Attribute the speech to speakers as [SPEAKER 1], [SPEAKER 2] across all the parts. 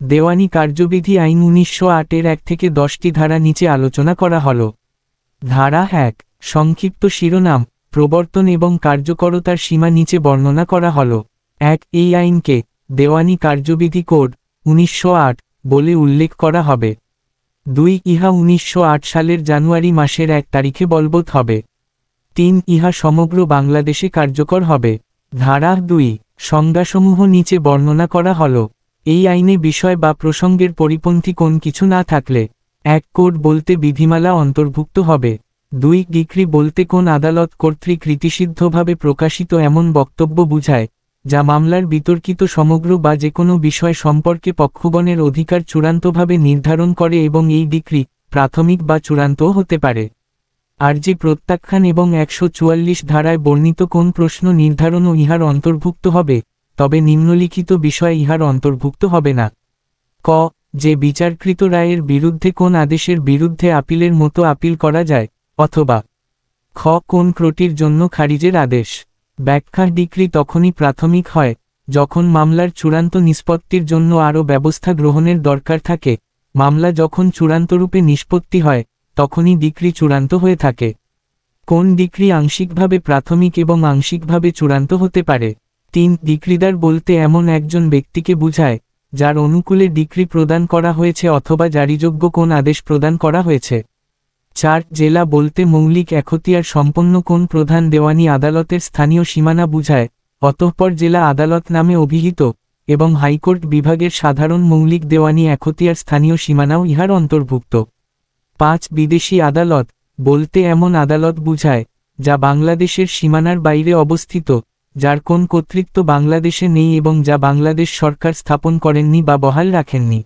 [SPEAKER 1] দেওয়ানি কার্যবিধি আইন ১৯০৮-এর ১ থেকে ১০টি ধারা নিচে আলোচনা করা হল। ধারা ১, সংক্ষিপ্ত শিরোনাম, প্রবর্তন এবং কার্যকরতার সীমা নিচে বর্ণনা করা হল। ১, এই আইনকে দেওয়ানি কার্যবিধি কোড ১৯০৮ বলে উল্লেখ করা হবে। ২, ইহা ১৯০৮ সালের জানুয়ারি মাসের ১ তারিখে বলবৎ হবে। ৩, ইহা সমগ্র বাংলাদেশে কার্যকর হবে। ধারা ২, সংজ্ঞাসমূহ নিচে বর্ণনা করা হল। এই আইনে বিষয় বা প্রসঙ্গের পরিপন্থী কোন কিছু না থাকলে ১, কোড বলতে বিধিমালা অন্তর্ভুক্ত হবে। ২, ডিক্রি বলতে কোন আদালত কর্তৃক রীতিসিদ্ধভাবে প্রকাশিত এমন বক্তব্য বুঝায় যা মামলার বিতর্কিত সমগ্র বা যে কোনো বিষয় সম্পর্কে পক্ষগণের অধিকার চূড়ান্তভাবে নির্ধারণ করে এবং এই ডিক্রি প্রাথমিক বা চূড়ান্তও হতে পারে। আরজি প্রত্যাখ্যান এবং ১৪৪ ধারায় বর্ণিত কোন প্রশ্ন নির্ধারণও ইহার অন্তর্ভুক্ত হবে, তবে নিম্নলিখিত বিষয় ইহার অন্তর্ভুক্ত হবে না। ক, যে বিচারকৃত রায়ের বিরুদ্ধে কোন আদেশের বিরুদ্ধে আপিলের মতো আপিল করা যায়, অথবা খ, কোন ত্রুটির জন্য খারিজের আদেশ। ব্যাখ্যা, ডিক্রি তখনই প্রাথমিক হয় যখন মামলার চূড়ান্ত নিষ্পত্তির জন্য আরও ব্যবস্থা গ্রহণের দরকার থাকে। মামলা যখন চূড়ান্তরূপে নিষ্পত্তি হয় তখনই ডিক্রি চূড়ান্ত হয়ে থাকে। কোন ডিক্রি আংশিকভাবে প্রাথমিক এবং আংশিকভাবে চূড়ান্ত হতে পারে। ৩, ডিক্রিদার বলতে এমন একজন ব্যক্তিকে বুঝায় যার অনুকূলে ডিক্রি প্রদান করা হয়েছে অথবা জারিযোগ্য কোন আদেশ প্রদান করা হয়েছে। ৪, জেলা বলতে মৌলিক এখতিয়ার সম্পন্ন কোন প্রধান দেওয়ানি আদালতের স্থানীয় সীমানা বুঝায়, অতঃপর জেলা আদালত নামে অভিহিত এবং হাইকোর্ট বিভাগের সাধারণ মৌলিক দেওয়ানি এখতিয়ার স্থানীয় সীমানাও ইহার অন্তর্ভুক্ত। ৫, বিদেশি আদালত বলতে এমন আদালত বুঝায় যা বাংলাদেশের সীমানার বাইরে অবস্থিত, যার কোন কর্তৃত্ব বাংলাদেশে নেই এবং যা বাংলাদেশ সরকার স্থাপন করেননি বা বহাল রাখেননি।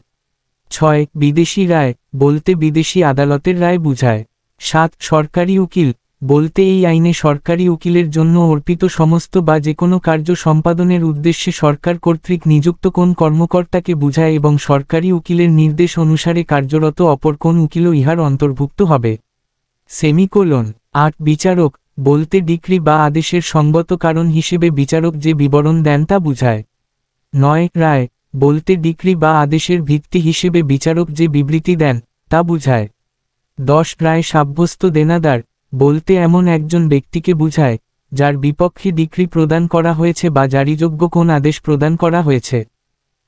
[SPEAKER 1] ৬, বিদেশি রায় বলতে বিদেশি আদালতের রায় বুঝায়। ৭, সরকারি উকিল বলতে এই আইনে সরকারি উকিলের জন্য অর্পিত সমস্ত বা যে কোনো কার্য সম্পাদনের উদ্দেশ্যে সরকার কর্তৃক নিযুক্ত কোন কর্মকর্তাকে বুঝায় এবং সরকারি উকিলের নির্দেশ অনুসারে কার্যরত অপর কোন উকিলও ইহার অন্তর্ভুক্ত হবে। সেমিকোলন। ৮, বিচারক বলতে ডিক্রি বা আদেশের সঙ্গত কারণ হিসেবে বিচারক যে বিবরণ দেন তা বুঝায়। ৯, রায় বলতে ডিক্রি বা আদেশের ভিত্তি হিসেবে বিচারক যে বিবৃতি দেন তা বুঝায়। ১০, রায় সাব্যস্ত দেনাদার বলতে এমন একজন ব্যক্তিকে বুঝায় যার বিপক্ষে ডিক্রি প্রদান করা হয়েছে বা জারিযোগ্য কোন আদেশ প্রদান করা হয়েছে।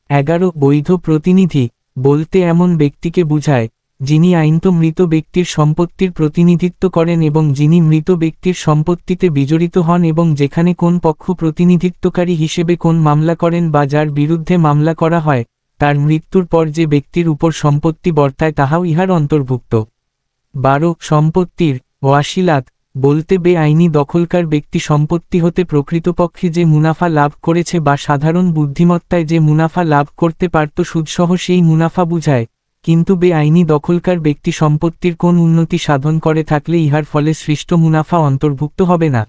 [SPEAKER 1] ১১, বৈধ প্রতিনিধি বলতে এমন ব্যক্তিকে বুঝায় যিনি আইনত মৃত ব্যক্তির সম্পত্তির প্রতিনিধিত্ব করেন এবং যিনি মৃত ব্যক্তির সম্পত্তিতে বিজড়িত হন এবং যেখানে কোন পক্ষ প্রতিনিধিত্বকারী হিসেবে কোন মামলা করেন বা যার বিরুদ্ধে মামলা করা হয় তার মৃত্যুর পর যে ব্যক্তির উপর সম্পত্তি বর্তায় তাহাও ইহার অন্তর্ভুক্ত। ১২, সম্পত্তির ওয়াসিলাত বলতে বেআইনি দখলকার ব্যক্তি সম্পত্তি হতে প্রকৃতপক্ষে যে মুনাফা লাভ করেছে বা সাধারণ বুদ্ধিমত্তায় যে মুনাফা লাভ করতে পারত সুদসহ সেই মুনাফা বুঝায়, কিন্তু বেআইনি দখলকার ব্যক্তি সম্পত্তির কোন উন্নতি সাধন করে থাকলে ইহার ফলে সৃষ্ট মুনাফা অন্তর্ভুক্ত হবে না।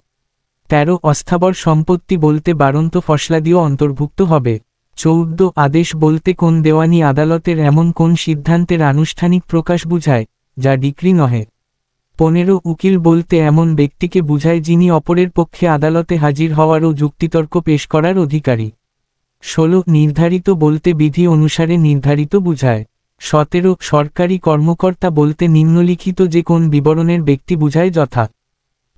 [SPEAKER 1] ১৩, অস্থাবর সম্পত্তি বলতে বারন্ত ফসলাদিও অন্তর্ভুক্ত হবে। ১৪, আদেশ বলতে কোন দেওয়ানি আদালতের এমন কোন সিদ্ধান্তের আনুষ্ঠানিক প্রকাশ বুঝায় যা ডিক্রি নহে। ১৫, উকিল বলতে এমন ব্যক্তিকে বুঝায় যিনি অপরের পক্ষে আদালতে হাজির হওয়ার ও যুক্তিতর্ক পেশ করার অধিকারী। ১৬, নির্ধারিত বলতে বিধি অনুসারে নির্ধারিত বুঝায়। ১৭, সরকারি কর্মকর্তা বলতে নিম্নলিখিত যে কোন বিবরণের ব্যক্তি বুঝায় যথা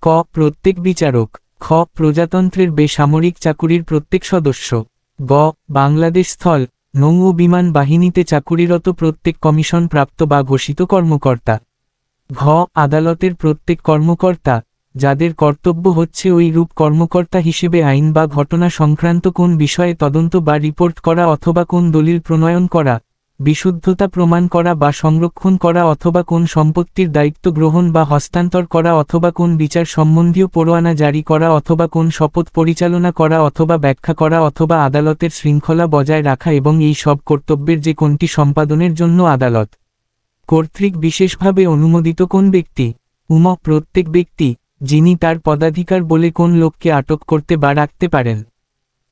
[SPEAKER 1] ক, প্রত্যেক বিচারক, খ, প্রজাতন্ত্রের বেসামরিক চাকুরির প্রত্যেক সদস্য, গ, বাংলাদেশ স্থল, নৌ ও বিমান বাহিনীতে চাকুরিরত প্রত্যেক কমিশন প্রাপ্ত বা ঘোষিত কর্মকর্তা, ঘ, আদালতের প্রত্যেক কর্মকর্তা যাদের কর্তব্য হচ্ছে ওই রূপ কর্মকর্তা হিসেবে আইন বা ঘটনা সংক্রান্ত কোন বিষয়ে তদন্ত বা রিপোর্ট করা অথবা কোন দলিল প্রণয়ন করা, বিশুদ্ধতা প্রমাণ করা বা সংরক্ষণ করা অথবা কোন সম্পত্তির দায়িত্ব গ্রহণ বা হস্তান্তর করা অথবা কোন বিচার সম্বন্ধীয় পরোয়ানা জারি করা অথবা কোন শপথ পরিচালনা করা অথবা ব্যাখ্যা করা অথবা আদালতের শৃঙ্খলা বজায় রাখা এবং এই সব কর্তব্যের যে কোনটি সম্পাদনের জন্য আদালত কর্তৃক বিশেষভাবে অনুমোদিত কোন ব্যক্তি, উম, প্রত্যেক ব্যক্তি যিনি তার পদাধিকার বলে কোন লোককে আটক করতে বা রাখতে পারেন।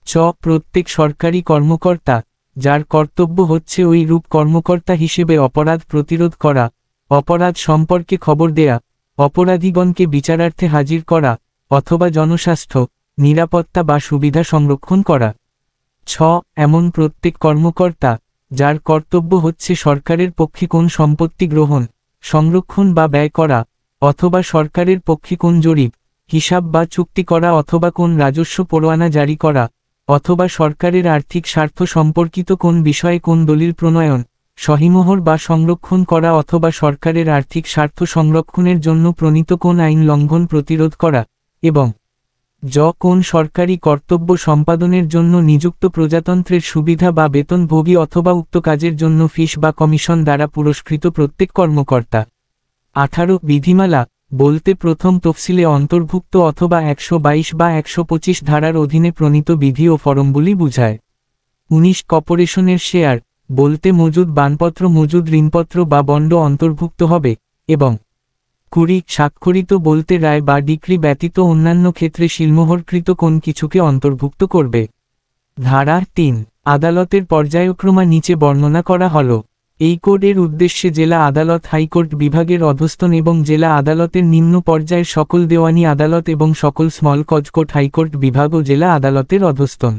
[SPEAKER 1] চ, প্রত্যেক সরকারি কর্মকর্তা যার কর্তব্য হচ্ছে ওই রূপ কর্মকর্তা হিসেবে অপরাধ প্রতিরোধ করা, অপরাধ সম্পর্কে খবর দেয়া, অপরাধীগণকে বিচারার্থে হাজির করা অথবা জনস্বাস্থ্য, নিরাপত্তা বা সুবিধা সংরক্ষণ করা। ছ, এমন প্রত্যেক কর্মকর্তা যার কর্তব্য হচ্ছে সরকারের পক্ষে কোন সম্পত্তি গ্রহণ, সংরক্ষণ বা ব্যয় করা, অথবা সরকারের পক্ষে কোন জরিপ, হিসাব বা চুক্তি করা অথবা কোন রাজস্ব পরোয়ানা জারি করা, অথবা সরকারের আর্থিক স্বার্থ সম্পর্কিত কোন বিষয়ে কোন দলিল প্রণয়ন, সহিমোহর বা সংরক্ষণ করা অথবা সরকারের আর্থিক স্বার্থ সংরক্ষণের জন্য প্রণীত কোন আইন লঙ্ঘন প্রতিরোধ করা, এবং কোন সরকারি কর্তব্য সম্পাদনের জন্য নিযুক্ত প্রজাতন্ত্রের সুবিধা বা বেতনভোগী অথবা উক্ত কাজের জন্য ফিস বা কমিশন দ্বারা পুরস্কৃত প্রত্যেক কর্মকর্তা। 18 বিধিমালা বলতে প্রথম তফসিলে অন্তর্ভুক্ত অথবা 122 বা 125 ধারার অধীনে প্রণীত বিধি ও ফরমগুলি বুঝায়। 19 কর্পোরেশনের শেয়ার বলতে মজুদ বানপত্র মজুদ ঋণপত্র বা বন্ড অন্তর্ভুক্ত হবে, এবং 20 স্বাক্ষরিত বলতে রায় বা ডিক্রি ব্যতীত অন্যান্য ক্ষেত্রে শিলমোহরকৃত কোন কিছুকে অন্তর্ভুক্ত করবে। ধারা 3 আদালতের পর্যায়ক্রমা নিচে বর্ণনা করা হল। এই কোডের উদ্দেশ্যে জেলা আদালত হাইকোর্ট বিভাগের অধস্তন এবং জেলা আদালতের নিম্ন পর্যায়ের সকল দেওয়ানি আদালত এবং সকল স্মল কোর্ট হাইকোর্ট বিভাগ ও জেলা আদালতের অধস্তন।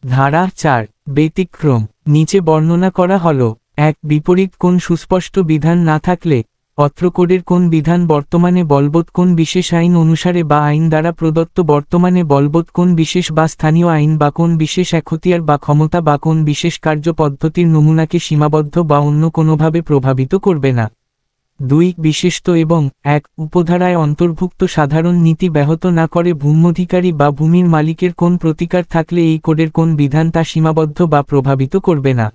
[SPEAKER 1] ধারা 4 ব্যতিক্রম নিচে বর্ণনা করা হল। 1 বিপরীত কোন সুস্পষ্ট বিধান না থাকলে অত্র কোডের কোন বিধান বর্তমানে বলবৎ কোন বিশেষ আইন অনুসারে বা আইন দ্বারা প্রদত্ত বর্তমানে বলবৎ কোন বিশেষ বা স্থানীয় আইন বা কোন বিশেষ এখতিয়ার বা ক্ষমতা বা কোন বিশেষ কার্য পদ্ধতির নমুনাকে সীমাবদ্ধ বা অন্য কোনোভাবে প্রভাবিত করবে না। 2 বিশেষত এবং 1 উপধারায় অন্তর্ভুক্ত সাধারণ নীতি ব্যাহত না করে ভূম্যধিকারী বা ভূমির মালিকের কোন প্রতিকার থাকলে এই কোডের কোন বিধান তা সীমাবদ্ধ বা প্রভাবিত করবে না।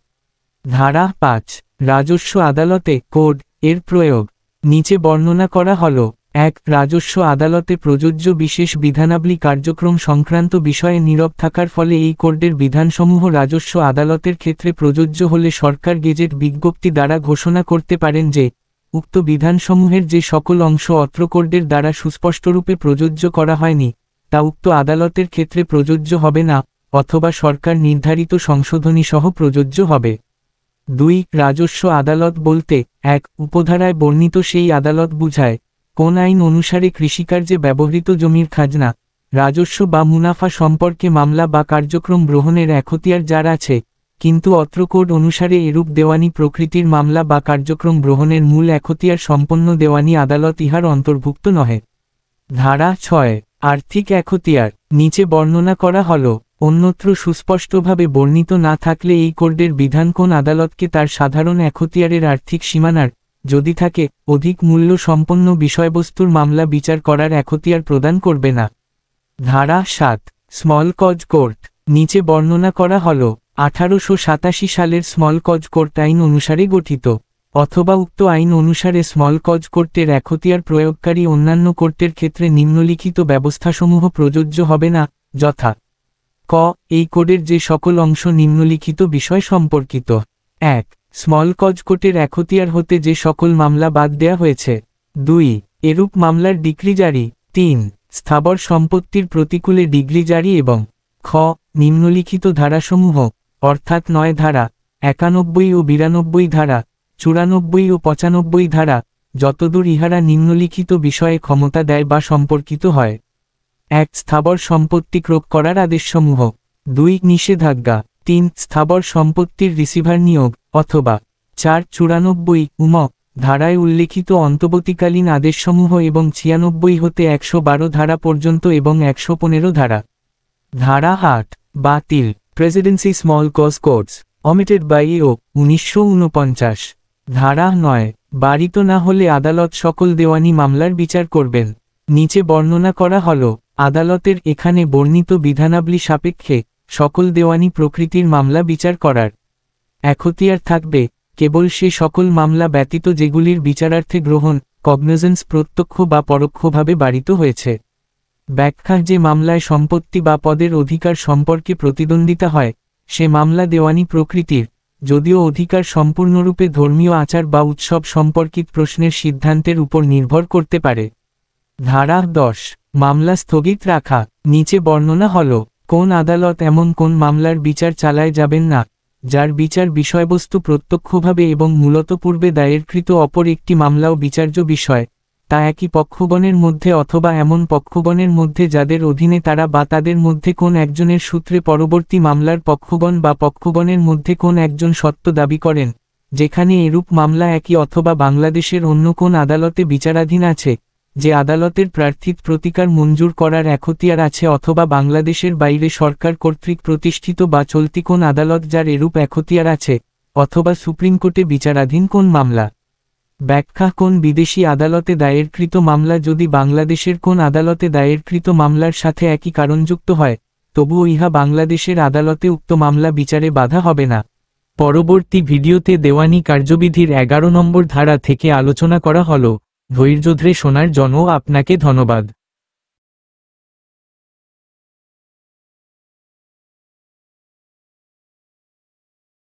[SPEAKER 1] ধারা 5 রাজস্ব আদালতে কোড এর প্রয়োগ নিচে বর্ণনা করা হল। 1 রাজস্ব আদালতে প্রযোজ্য বিশেষ বিধানাবলী কার্যক্রম সংক্রান্ত বিষয়ে নীরব থাকার ফলে এই কোডের বিধানসমূহ রাজস্ব আদালতের ক্ষেত্রে প্রযোজ্য হলে সরকার গেজেট বিজ্ঞপ্তি দ্বারা ঘোষণা করতে পারেন যে উক্ত বিধানসমূহের যে সকল অংশ অত্র কোডের দ্বারা সুস্পষ্টরূপে প্রযোজ্য করা হয়নি তা উক্ত আদালতের ক্ষেত্রে প্রযোজ্য হবে না, অথবা সরকার নির্ধারিত সংশোধনী সহ প্রযোজ্য হবে। 2 রাজস্ব আদালত বলতে 1 উপধারায় বর্ণিত সেই আদালত বুঝায় কোন আইন অনুসারে কৃষিকার্যে ব্যবহৃত জমির খাজনা, রাজস্ব বা মুনাফা সম্পর্কে মামলা বা কার্যক্রম গ্রহণের এখতিয়ার যার আছে, কিন্তু অত্র কোড অনুসারে এরূপ দেওয়ানি প্রকৃতির মামলা বা কার্যক্রম গ্রহণের মূল এখতিয়ার সম্পন্ন দেওয়ানি আদালত ইহার অন্তর্ভুক্ত নহে। ধারা 6 আর্থিক এখতিয়ার নিচে বর্ণনা করা হল। অন্যত্র সুস্পষ্টভাবে বর্ণিত না থাকলে এই কোডের বিধান কোন আদালতকে তার সাধারণ এখতিয়ারের আর্থিক সীমানার, যদি থাকে, অধিক মূল্য সম্পন্ন বিষয়বস্তুর মামলা বিচার করার এখতিয়ার প্রদান করবে না। ধারা 7 স্মল কজ কোর্ট নিচে বর্ণনা করা হল। 1887 সালের স্মল কজ কোর্ট আইন অনুসারে গঠিত, অথবা উক্ত আইন অনুসারে স্মল কজ কোর্টের এখতিয়ার প্রয়োগকারী অন্যান্য কোর্টের ক্ষেত্রে নিম্নলিখিত ব্যবস্থাসমূহ প্রযোজ্য হবে না, যথা ক এই কোডের যে সকল অংশ নিম্নলিখিত বিষয় সম্পর্কিত। 1 স্মল কজ কোর্টের এখতিয়ার হতে যে সকল মামলা বাদ দেয়া হয়েছে। 2 এরূপ মামলার ডিক্রি জারি। 3 স্থাবর সম্পত্তির প্রতিকূলে ডিগ্রি জারি এবং খ নিম্নলিখিত ধারাসমূহ অর্থাৎ 9 ধারা, 91 ও 92 ধারা, 94 ও 95 ধারা, যতদূর ইহারা নিম্নলিখিত বিষয়ে ক্ষমতা দেয় বা সম্পর্কিত হয়। 1 স্থাবর সম্পত্তি ক্রোপ করার আদেশসমূহ। 2 নিষেধাজ্ঞা। 3 স্থাবর সম্পত্তির রিসিভার নিয়োগ, অথবা 4 94 ধারায় উল্লেখিত অন্তর্বর্তীকালীন আদেশসমূহ এবং 96 হতে 112 ধারা পর্যন্ত এবং 115 ধারা। ধারা 8 বাতিল presidency small cause courts omitted by ও 1949। ধারা 9 বারিত না হলে আদালত সকল দেওয়ানি মামলার বিচার করবেন। নিচে বর্ণনা করা হল। আদালতের এখানে বর্ণিত বিধানাবলী সাপেক্ষে সকল দেওয়ানি প্রকৃতির মামলা বিচার করার এখতিয়ার থাকবে কেবল সে সকল মামলা ব্যতীত যেগুলির বিচারার্থে গ্রহণ কগনিজেন্স প্রত্যক্ষ বা পরোক্ষভাবে বারিত হয়েছে। ব্যাখ্যা যে মামলায় সম্পত্তি বা পদের অধিকার সম্পর্কে প্রতিদ্বন্দ্বিতা হয় সে মামলা দেওয়ানি প্রকৃতির, যদিও অধিকার সম্পূর্ণরূপে ধর্মীয় আচার বা উৎসব সম্পর্কিত প্রশ্নের সিদ্ধান্তের উপর নির্ভর করতে পারে। ধারা 10 মামলা স্থগিত রাখা। নিচে বর্ণনা হল। কোন আদালত এমন কোন মামলার বিচার চালায় যাবেন না যার বিচার বিষয়বস্তু প্রত্যক্ষভাবে এবং মূলত পূর্বে দায়েরকৃত অপর একটি মামলাও বিচার্য বিষয়, তা একই পক্ষগণের মধ্যে অথবা এমন পক্ষগণের মধ্যে যাদের অধীনে তারা বা তাদের মধ্যে কোন একজনের সূত্রে পরবর্তী মামলার পক্ষগণ বা পক্ষগণের মধ্যে কোন একজন সত্য দাবি করেন, যেখানে এরূপ মামলা একই অথবা বাংলাদেশের অন্য কোন আদালতে বিচারাধীন আছে, যে আদালতের প্রার্থিত প্রতিকার মঞ্জুর করার এখতিয়ার আছে, অথবা বাংলাদেশের বাইরে সরকার কর্তৃক প্রতিষ্ঠিত বা চলতি কোন আদালত যার এরূপ এখতিয়ার আছে, অথবা সুপ্রিম কোর্টে বিচারাধীন কোন মামলা। ব্যাখ্যা: কোন বিদেশি আদালতে দায়েরকৃত মামলা যদি বাংলাদেশের কোন আদালতে দায়েরকৃত মামলার সাথে একই কারণযুক্ত হয়, তবুও ইহা বাংলাদেশের আদালতে উক্ত মামলা বিচারে বাধা হবে না। পরবর্তী ভিডিওতে দেওয়ানি কার্যবিধির 11 নম্বর ধারা থেকে আলোচনা করা হলো। ধৈর্য ধরে শোনার জন্য আপনাকে ধন্যবাদ।